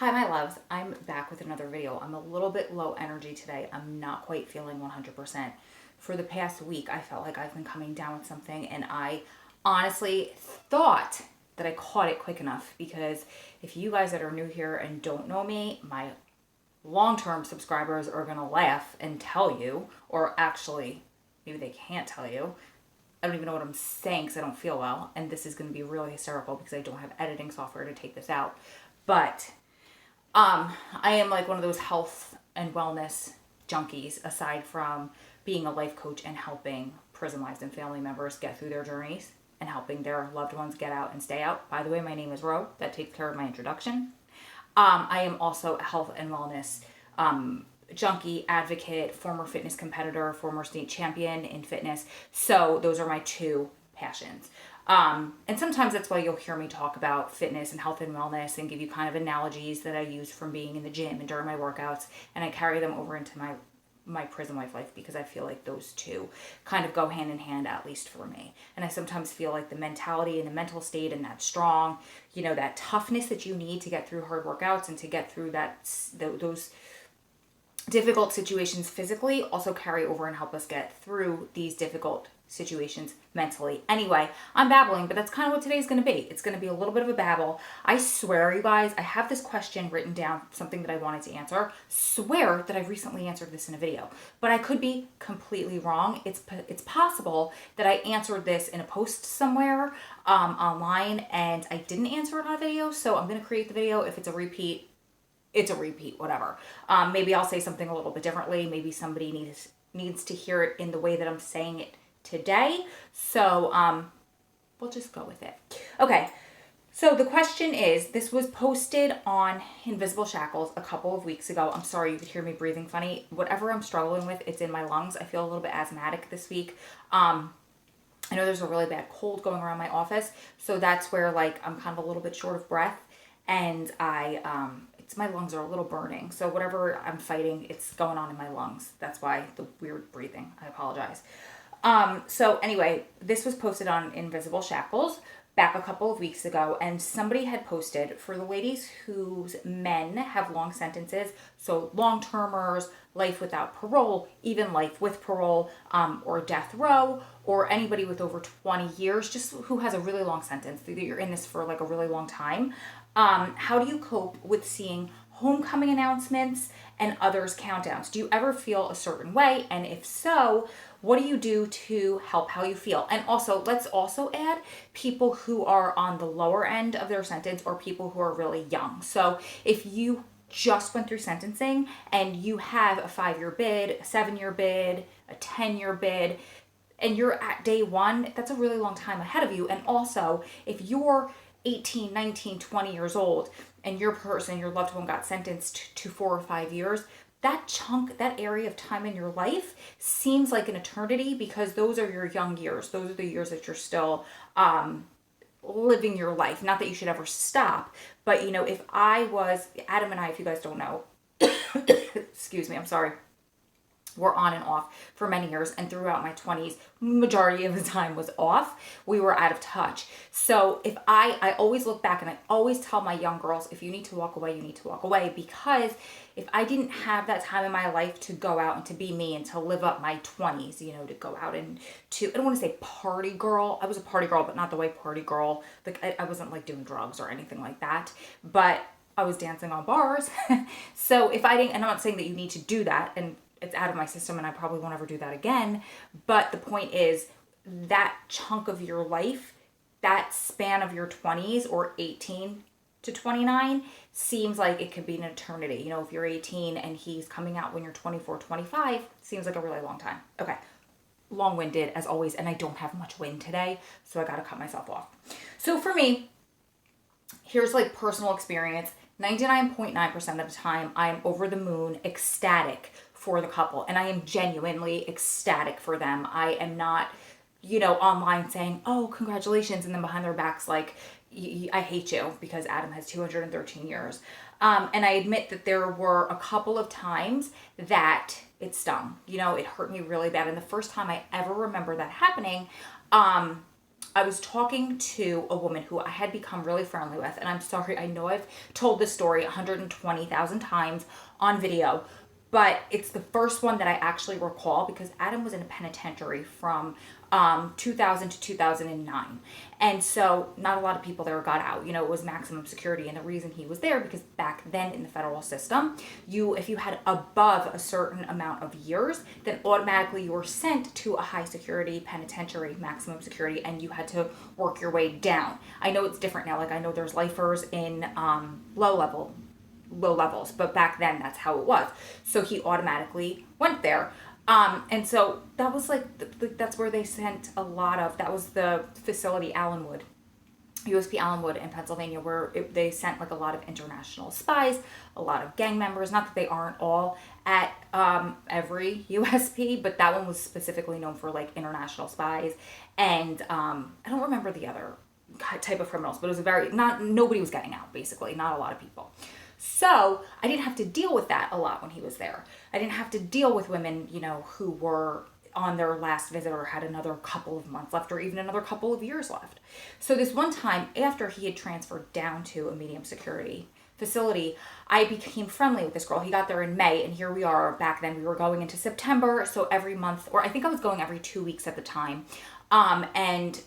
Hi, my loves. I'm back with another video. I'm a little bit low energy today. I'm not quite feeling 100%. For the past week, I felt like I've been coming down with something, and I honestly thought that I caught it quick enough, because if you guys that are new here and don't know me, my long-term subscribers are going to laugh and tell you, or actually, maybe they can't tell you. I don't even know what I'm saying because I don't feel well, and this is going to be really hysterical because I don't have editing software to take this out. But I am like one of those health and wellness junkies, aside from being a life coach and helping prison lives and family members get through their journeys and helping their loved ones get out and stay out. By the way, my name is Ro. That takes care of my introduction. I am also a health and wellness junkie, advocate, former fitness competitor, former state champion in fitness. So those are my two passions. And sometimes that's why you'll hear me talk about fitness and health and wellness and give you kind of analogies that I use from being in the gym and during my workouts, and I carry them over into my prison life, because I feel like those two kind of go hand in hand, at least for me. And I sometimes feel like the mentality and the mental state and that strong, that toughness that you need to get through hard workouts and to get through those difficult situations physically also carry over and help us get through these difficult situations mentally. Anyway, I'm babbling, but that's kind of what today's going to be. It's going to be a little bit of a babble. I swear, you guys, I have this question written down, something that I wanted to answer. Swear that I recently answered this in a video, but I could be completely wrong. It's possible that I answered this in a post somewhere online and I didn't answer it on a video, so I'm going to create the video. If it's a repeat, it's a repeat, whatever. Maybe I'll say something a little bit differently. Maybe somebody needs to hear it in the way that I'm saying it today. So we'll just go with it. Okay, so the question is, this was posted on Invisible Shackles a couple of weeks ago. I'm sorry you could hear me breathing funny. Whatever I'm struggling with, it's in my lungs. I feel a little bit asthmatic this week. I know there's a really bad cold going around my office, so that's where I'm kind of a little bit short of breath, and my lungs are a little burning. So whatever I'm fighting, it's going on in my lungs. That's why the weird breathing. I apologize. So anyway, this was posted on Invisible Shackles back a couple of weeks ago, and somebody had posted, for the ladies whose men have long sentences, so long-termers, life without parole, even life with parole, or death row, or anybody with over 20 years, just who has a really long sentence, that you're in this for a really long time. How do you cope with seeing homecoming announcements and others' countdowns? Do you ever feel a certain way? And if so, what do you do to help how you feel? And also, let's also add people who are on the lower end of their sentence, or people who are really young. So if you just went through sentencing and you have a 5-year bid, a 7-year bid, a 10-year bid, and you're at day one, that's a really long time ahead of you. And also, if you're 18, 19, 20 years old and your loved one got sentenced to 4 or 5 years, that area of time in your life seems like an eternity, because those are your young years. Those are the years that you're still living your life. Not that you should ever stop, but if I was, Adam and I, if you guys don't know, excuse me, I'm sorry, were on and off for many years, and throughout my 20s, majority of the time was off. We were out of touch. So if I always look back and I always tell my young girls, if you need to walk away, you need to walk away, because if I didn't have that time in my life to go out and to be me and to live up my 20s, to go out and I don't want to say party girl. I was a party girl, but not the way party girl, I wasn't doing drugs or anything like that, but I was dancing on bars. So if I didn't, and I'm not saying that you need to do that, and it's out of my system and I probably won't ever do that again. But the point is, that chunk of your life, that span of your 20s, or 18 to 29, seems like it could be an eternity. If you're 18 and he's coming out when you're 24, 25, seems like a really long time. Okay. Long-winded as always, and I don't have much wind today, so I got to cut myself off. So for me, here's personal experience. 99.9% of the time, I am over the moon, ecstatic for the couple, and I am genuinely ecstatic for them. I am not, online saying, oh, congratulations, and then behind their backs I hate you because Adam has 213 years. And I admit that there were a couple of times that it stung. It hurt me really bad. And the first time I ever remember that happening, I was talking to a woman who I had become really friendly with, and I'm sorry, I know I've told this story 120,000 times on video, but it's the first one that I actually recall because Adam was in a penitentiary from 2000 to 2009. And so not a lot of people there got out. You know, it was maximum security. And the reason he was there, because back then in the federal system, if you had above a certain amount of years, then automatically you were sent to a high security penitentiary, maximum security, and you had to work your way down. I know it's different now. Like, I know there's lifers in low levels, but back then that's how it was. So he automatically went there. And so that was that's where they sent a lot of, that was the facility Allenwood, USP Allenwood in Pennsylvania, where they sent like a lot of international spies, a lot of gang members. Not that they aren't all at every USP, but that one was specifically known for like international spies. And I don't remember the other type of criminals, but it was nobody was getting out, basically, not a lot of people. So I didn't have to deal with that a lot when he was there. I didn't have to deal with women, you know, who were on their last visit or had another couple of months left or even another couple of years left. So this one time, after he had transferred down to a medium security facility, I became friendly with this girl. He got there in May, and here we are. Back then we were going into September, so every month, or I think I was going every 2 weeks at the time, and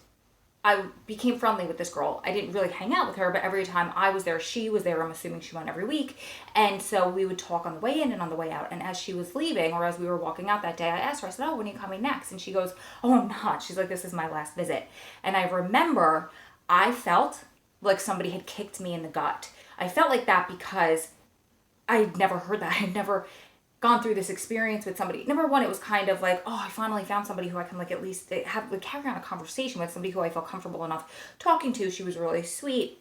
I became friendly with this girl. I didn't really hang out with her, but every time I was there, she was there. I'm assuming she went every week. And so we would talk on the way in and on the way out. And as she was leaving, or as we were walking out that day, I asked her, I said, "Oh, when are you coming next?" And she goes, "Oh, I'm not." She's like, "This is my last visit." And I remember I felt like somebody had kicked me in the gut. I felt like that because I'd never heard that. I'd never gone through this experience with somebody. Number one, it was kind of like, oh, I finally found somebody who I can like at least have like carry on a conversation with, somebody who I feel comfortable enough talking to. She was really sweet.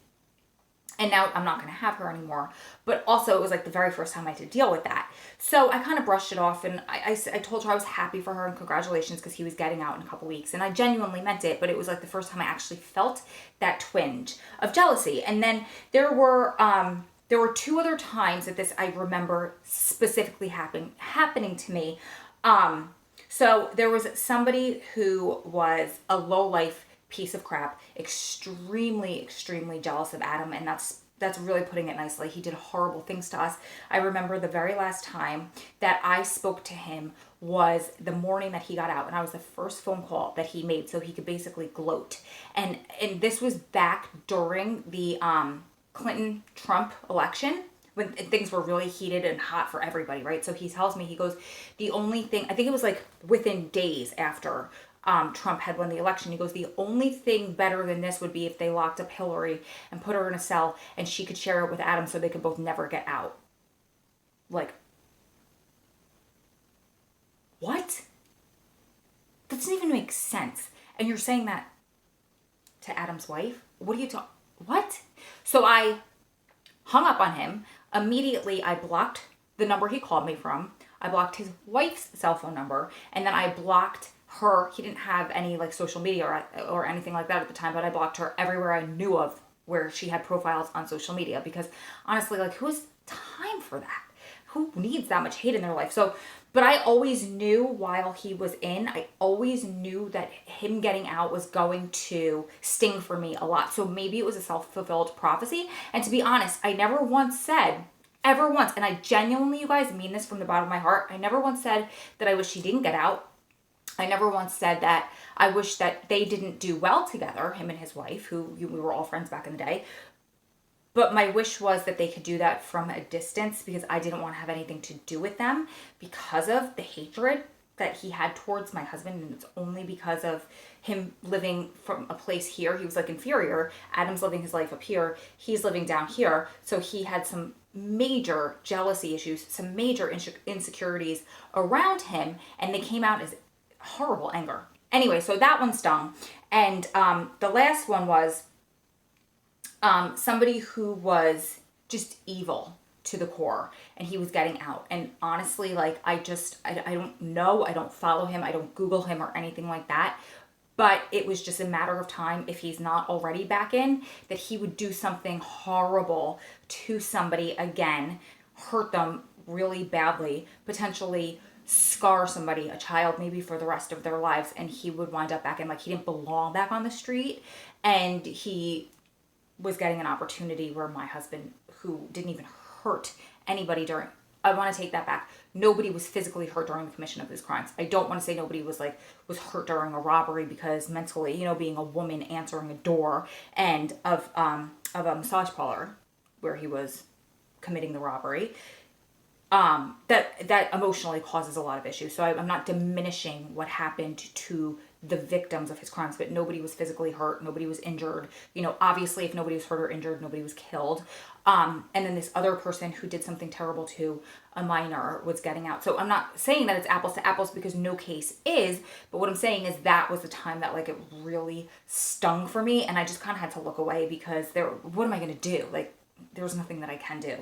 And now I'm not going to have her anymore. But also it was like the very first time I had to deal with that. So I kind of brushed it off, and I told her I was happy for her and congratulations because he was getting out in a couple weeks. And I genuinely meant it, but it was like the first time I actually felt that twinge of jealousy. And then there were two other times that this I remember specifically happening to me. So there was somebody who was a low-life piece of crap, extremely, extremely jealous of Adam, and that's really putting it nicely. He did horrible things to us. I remember the very last time that I spoke to him was the morning that he got out, and I was the first phone call that he made, so he could basically gloat. And this was back during the Clinton-Trump election, when things were really heated and hot for everybody, right? So he tells me, he goes, the only thing, I think it was like within days after Trump had won the election, he goes, the only thing better than this would be if they locked up Hillary and put her in a cell and she could share it with Adam so they could both never get out. Like, what? That doesn't even make sense. And you're saying that to Adam's wife? What are you talking? What? So I hung up on him. Immediately, I blocked the number he called me from. I blocked his wife's cell phone number. And then I blocked her. He didn't have any like social media or anything like that at the time, but I blocked her everywhere I knew of where she had profiles on social media, because honestly, like, who has time for that? Who needs that much hate in their life? So, but I always knew while he was in, I always knew that him getting out was going to sting for me a lot. So maybe it was a self-fulfilled prophecy. And to be honest, I never once said, ever once, and I genuinely, you guys, mean this from the bottom of my heart, I never once said that I wish he didn't get out. I never once said that I wish that they didn't do well together, him and his wife, we were all friends back in the day. But my wish was that they could do that from a distance, because I didn't want to have anything to do with them because of the hatred that he had towards my husband. And it's only because of him living from a place here. He was like inferior. Adam's living his life up here. He's living down here. So he had some major jealousy issues, some major insecurities around him. And they came out as horrible anger. Anyway, so that one stung. And the last one was somebody who was just evil to the core, and he was getting out. And honestly, like, I don't know, I don't follow him, I don't Google him or anything like that, but it was just a matter of time, if he's not already back in, that he would do something horrible to somebody again, hurt them really badly, potentially scar somebody, a child maybe for the rest of their lives, and he would wind up back in, like, he didn't belong back on the street, and he was getting an opportunity where my husband, who didn't even hurt anybody during, I want to take that back. Nobody was physically hurt during the commission of his crimes. I don't want to say nobody was hurt during a robbery, because mentally, being a woman answering a door and of a massage parlor where he was committing the robbery, that emotionally causes a lot of issues. So I'm not diminishing what happened to the victims of his crimes, but nobody was physically hurt, nobody was injured. Obviously, if nobody was hurt or injured, nobody was killed. And then this other person who did something terrible to a minor was getting out. So I'm not saying that it's apples to apples, because no case is, but what I'm saying is that was the time that, like, it really stung for me, and I just kind of had to look away, because what am I going to do? Like, there's nothing that I can do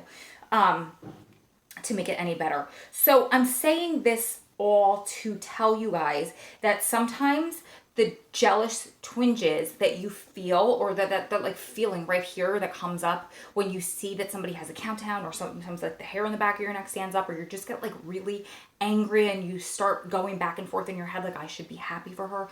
to make it any better. So I'm saying this all to tell you guys that sometimes the jealous twinges that you feel, or that like feeling right here that comes up when you see that somebody has a countdown, or sometimes like the hair on the back of your neck stands up, or you just get like really angry and you start going back and forth in your head, like, I should be happy for her,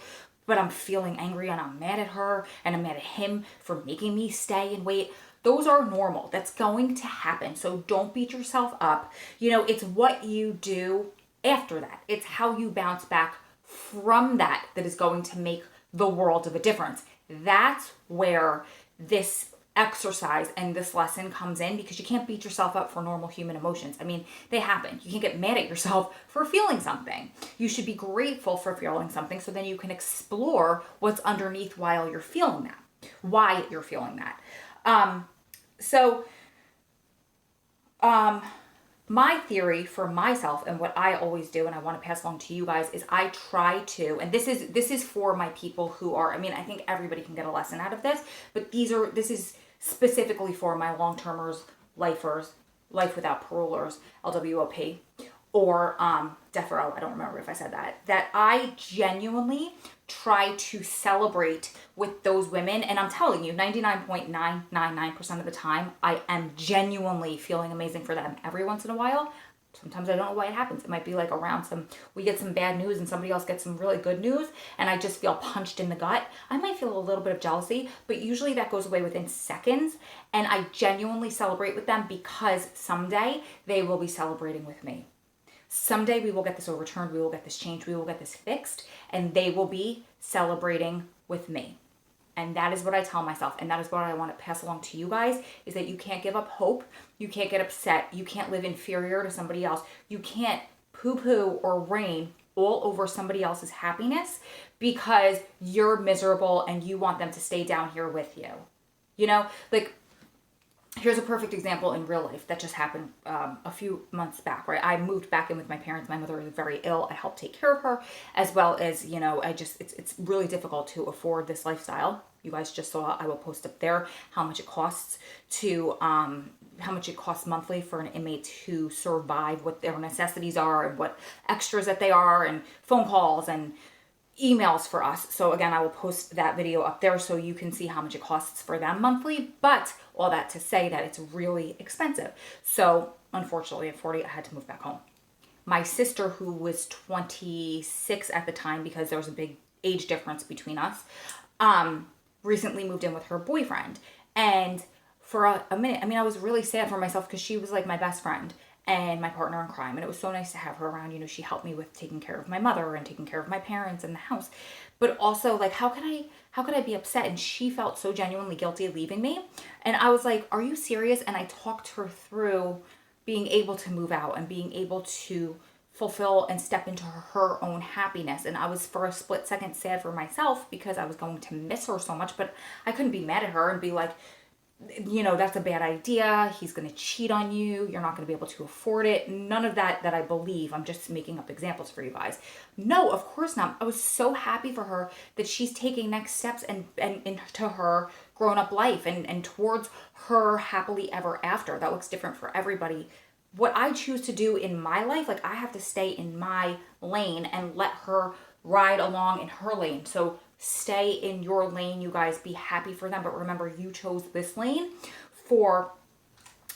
but I'm feeling angry and I'm mad at her and I'm mad at him for making me stay and wait. Those are normal. That's going to happen. So don't beat yourself up. It's what you do after that. It's how you bounce back from that is going to make the world of a difference. That's where this exercise and this lesson comes in, because you can't beat yourself up for normal human emotions. I mean, they happen. You can't get mad at yourself for feeling something. You should be grateful for feeling something, so then you can explore what's underneath while you're feeling that, why you're feeling that. My theory for myself, and what I always do, and I want to pass along to you guys, is I try to, and this is for my people who are, I think everybody can get a lesson out of this, but this is specifically for my long-termers, lifers, life without parolers, LWOP, or death row. I don't remember if I said that I genuinely try to celebrate with those women, and I'm telling you, 99.999% of the time, I am genuinely feeling amazing for them. Every once in a while, sometimes I don't know why it happens. It might be like we get some bad news and somebody else gets some really good news, and I just feel punched in the gut. I might feel a little bit of jealousy, but usually that goes away within seconds, and I genuinely celebrate with them, because someday they will be celebrating with me. Someday we will get this overturned, we will get this changed, we will get this fixed, and they will be celebrating with me. And that is what I tell myself, and that is what I want to pass along to you guys, is that you can't give up hope, you can't get upset, you can't live inferior to somebody else, you can't poo-poo or rain all over somebody else's happiness because you're miserable and you want them to stay down here with you. Here's a perfect example in real life that just happened a few months back, right? I moved back in with my parents. My mother was very ill. I helped take care of her, as well as, it's really difficult to afford this lifestyle. You guys just saw, I will post up there how much it costs monthly for an inmate to survive, what their necessities are and what extras that they are, and phone calls and emails for us. So again, I will post that video up there so you can see how much it costs for them monthly. But all that to say that it's really expensive. So unfortunately at 40, I had to move back home. My sister, who was 26 at the time, because there was a big age difference between us, recently moved in with her boyfriend. And for a minute, I was really sad for myself, because she was like my best friend and my partner in crime, and it was so nice to have her around. She helped me with taking care of my mother and taking care of my parents and the house, but also, like, how could I be upset? And she felt so genuinely guilty of leaving me, and I was like, are you serious? And I talked her through being able to move out and being able to fulfill and step into her own happiness. And I was, for a split second, sad for myself, because I was going to miss her so much, but I couldn't be mad at her and be like, that's a bad idea. He's going to cheat on you. You're not going to be able to afford it. None of that I believe. I'm just making up examples for you guys. No, of course not. I was so happy for her that she's taking next steps and into her grown-up life and towards her happily ever after. That looks different for everybody. What I choose to do in my life, like, I have to stay in my lane and let her ride along in her lane. So stay in your lane, you guys. Be happy for them. But remember, you chose this lane for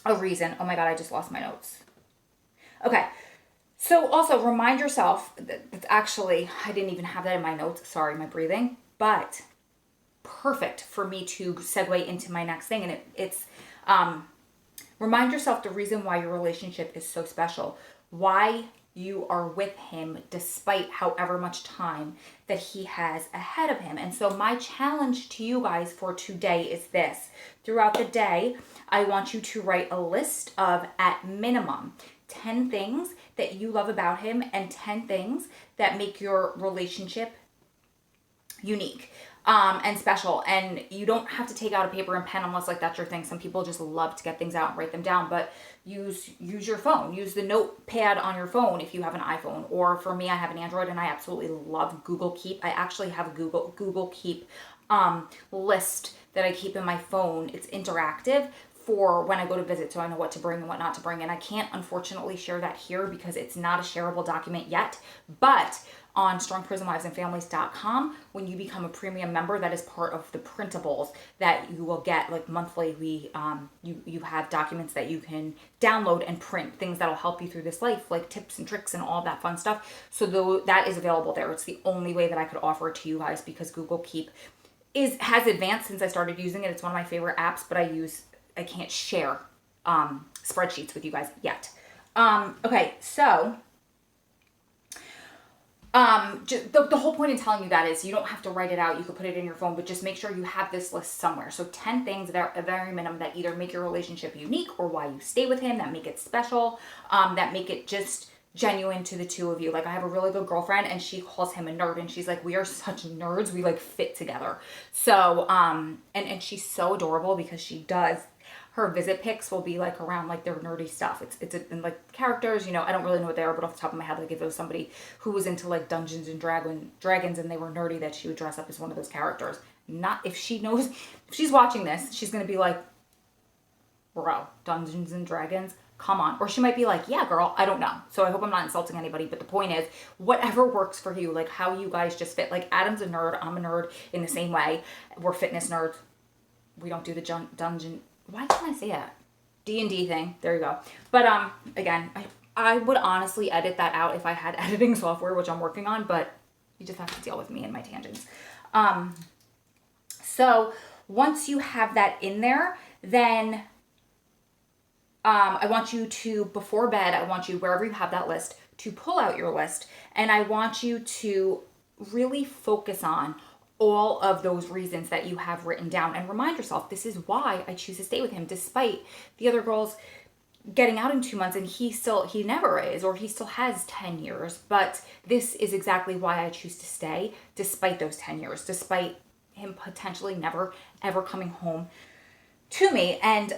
a reason. Oh my God, I just lost my notes. Okay. So also remind yourself that actually, I didn't even have that in my notes. Sorry, my breathing, but perfect for me to segue into my next thing. And it's remind yourself the reason why your relationship is so special, why you are with him despite however much time that he has ahead of him. And so my challenge to you guys for today is this. Throughout the day, I want you to write a list of, at minimum, 10 things that you love about him and 10 things that make your relationship unique and special. And you don't have to take out a paper and pen unless like that's your thing. Some people just love to get things out and write them down, but use your phone. Use the notepad on your phone if you have an iPhone. Or for me, I have an Android and I absolutely love Google Keep. I actually have a Google Keep list that I keep in my phone. It's interactive for when I go to visit, so I know what to bring and what not to bring. And I can't unfortunately share that here because it's not a shareable document yet, but on strongprisonwivesandfamilies.com, when you become a premium member, that is part of the printables that you will get like monthly. You have documents that you can download and print, things that'll help you through this life, like tips and tricks and all that fun stuff. So that is available there. It's the only way that I could offer it to you guys because Google Keep has advanced since I started using it. It's one of my favorite apps, but I can't share spreadsheets with you guys yet. Okay, so just the whole point in telling you that is you don't have to write it out. You could put it in your phone, but just make sure you have this list somewhere. So 10 things that are a very minimum that either make your relationship unique or why you stay with him, that make it special, that make it just genuine to the two of you. Like I have a really good girlfriend and she calls him a nerd and she's like, we are such nerds. We like fit together. So, and she's so adorable because she does. Her visit pics will be like around like their nerdy stuff. It's in like characters, I don't really know what they are, but off the top of my head, like if it was somebody who was into like Dungeons and Dragons and they were nerdy, that she would dress up as one of those characters. Not if she knows, if she's watching this, she's going to be like, bro, Dungeons and Dragons, come on. Or she might be like, yeah, girl, I don't know. So I hope I'm not insulting anybody, but the point is, whatever works for you, like how you guys just fit. Like Adam's a nerd, I'm a nerd in the same way. We're fitness nerds. We don't do the dungeon. Why can't I say that? D&D thing. There you go. But again, I would honestly edit that out if I had editing software, which I'm working on, but you just have to deal with me and my tangents. So once you have that in there, then I want you to, before bed, I want you, wherever you have that list, to pull out your list, and I want you to really focus on all of those reasons that you have written down and remind yourself, this is why I choose to stay with him, despite the other girls getting out in 2 months and he never is, or he still has 10 years, but this is exactly why I choose to stay despite those 10 years, despite him potentially never, ever coming home to me. And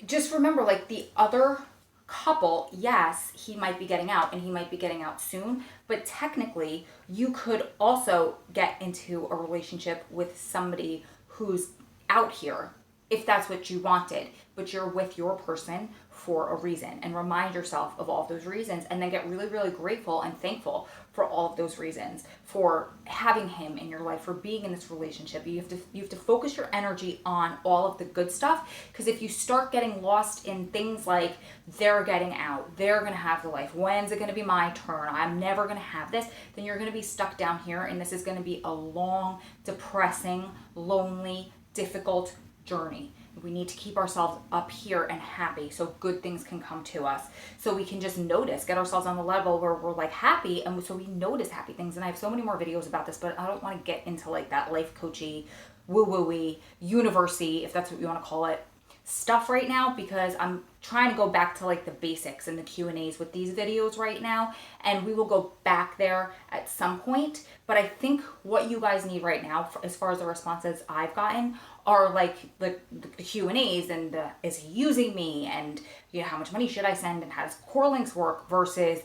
just remember, like the other couple, yes, he might be getting out and he might be getting out soon, but technically you could also get into a relationship with somebody who's out here if that's what you wanted, but you're with your person for a reason. And remind yourself of all of those reasons, and then get really, really grateful and thankful for all of those reasons, for having him in your life, for being in this relationship. You have to focus your energy on all of the good stuff, because if you start getting lost in things like they're getting out, they're gonna have the life, when's it gonna be my turn, I'm never gonna have this, then you're gonna be stuck down here, and this is gonna be a long, depressing, lonely, difficult journey. We need to keep ourselves up here and happy so good things can come to us. So we can just notice, get ourselves on the level where we're like happy, and so we notice happy things. And I have so many more videos about this, but I don't want to get into like that life coachy, woo-woo-y, university, if that's what you want to call it, stuff right now, because I'm trying to go back to like the basics and the Q&As with these videos right now, and we will go back there at some point. But I think what you guys need right now, as far as the responses I've gotten, are like the Q&As and the, is he using me, and how much money should I send, and how does core links work, versus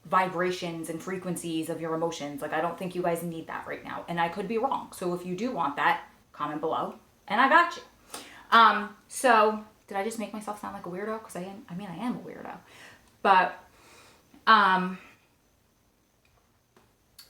vibrations and frequencies of your emotions. Like I don't think you guys need that right now, and I could be wrong. So if you do want that, comment below and I got you. So did I just make myself sound like a weirdo? Because I am a weirdo. But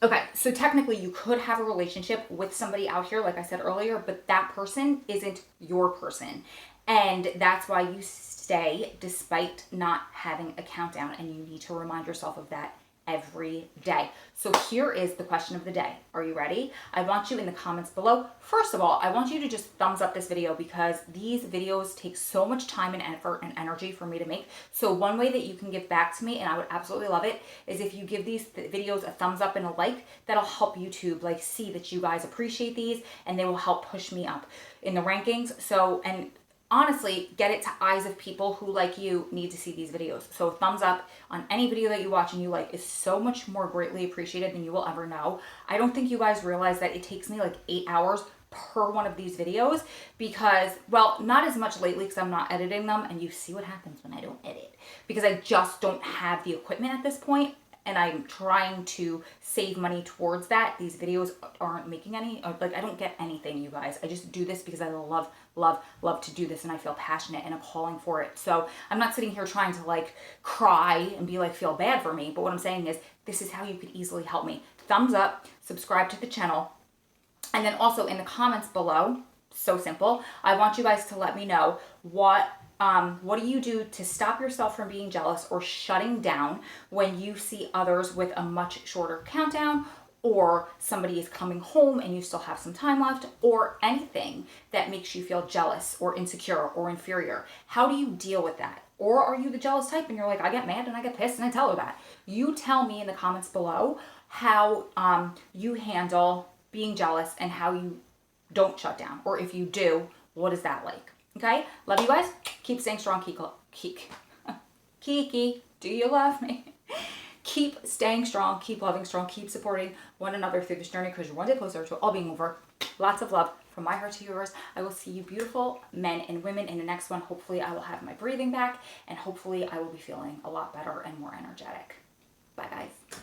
okay, so technically you could have a relationship with somebody out here, like I said earlier, but that person isn't your person. And that's why you stay despite not having a countdown, and you need to remind yourself of that every day. So here is the question of the day. Are you ready? I want you in the comments below. First of all, I want you to just thumbs up this video because these videos take so much time and effort and energy for me to make. So one way that you can give back to me, and I would absolutely love it, is if you give these videos a thumbs up and a like. That'll help YouTube like see that you guys appreciate these, and they will help push me up in the rankings. So, and honestly, get it to eyes of people who, like you, need to see these videos. So thumbs up on any video that you watch and you like is so much more greatly appreciated than you will ever know. I don't think you guys realize that it takes me like 8 hours per one of these videos because, well, not as much lately because I'm not editing them, and you see what happens when I don't edit because I just don't have the equipment at this point. And I'm trying to save money towards that. These videos aren't making any, like I don't get anything, you guys. I just do this because I love to do this, and I feel passionate and a calling for it. So I'm not sitting here trying to like cry and be like, feel bad for me. But what I'm saying is this is how you could easily help me. Thumbs up, subscribe to the channel. And then also in the comments below, so simple, I want you guys to let me know what do you do to stop yourself from being jealous or shutting down when you see others with a much shorter countdown, or somebody is coming home and you still have some time left, or anything that makes you feel jealous or insecure or inferior? How do you deal with that? Or are you the jealous type and you're like, I get mad and I get pissed and I tell her that? You tell me in the comments below how you handle being jealous and how you don't shut down. Or if you do, what is that like? Okay, love you guys. Keep staying strong. Kiki, do you love me? Keep staying strong. Keep loving strong. Keep supporting one another through this journey because you're one day closer to it all being over. Lots of love from my heart to yours. I will see you beautiful men and women in the next one. Hopefully I will have my breathing back, and hopefully I will be feeling a lot better and more energetic. Bye, guys.